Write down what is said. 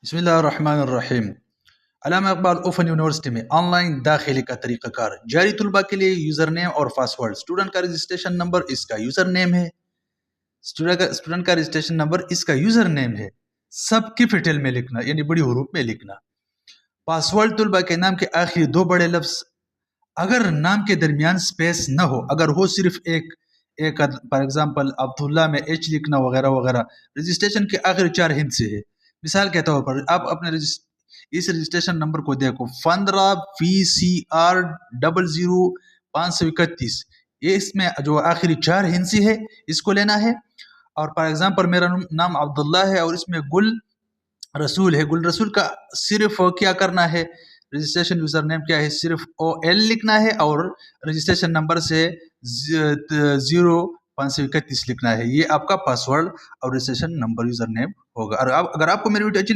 بسم اللہ الرحمن الرحیم۔ علامہ اقبال اوپن یونیورسٹی میں آن لائن داخلے کا طریقہ کار جاری طلباء کے لیے یوزر نیم اور پاسورڈ۔ اسٹوڈنٹ کا رجسٹریشن نمبر اس کا یوزر نیم ہے، اسٹوڈنٹ کا رجسٹریشن نمبر اس کا یوزر نیم ہے، سب کیپٹل میں لکھنا یعنی بڑی حروف میں لکھنا۔ پاسورڈ طلباء کے نام کے آخری دو بڑے لفظ، اگر نام کے درمیان سپیس نہ ہو، اگر ہو صرف ایک فار ایگزامپل عبداللہ میں ایچ لکھنا وغیرہ وغیرہ، رجسٹریشن کے آخری 4 ہند سے ہے۔ مثال کے طور پر آپ اپنے اس رجسٹریشن نمبر کو دیکھو 15 VCR 00531، یہ اس میں جو آخری 4 ہندسی ہے اس کو لینا ہے۔ اور فار ایگزامپل میرا نام عبداللہ ہے اور اس میں گل رسول ہے، گل رسول کا صرف کیا کرنا ہے، رجسٹریشن یوزر نیم کیا ہے، صرف OL لکھنا ہے اور رجسٹریشن نمبر سے 0531 لکھنا ہے۔ یہ آپ کا پاسورڈ اور رجسٹریشن نمبر یوزر نیم ہوگا۔ اور اگر آپ کو میری ویڈیو اچھی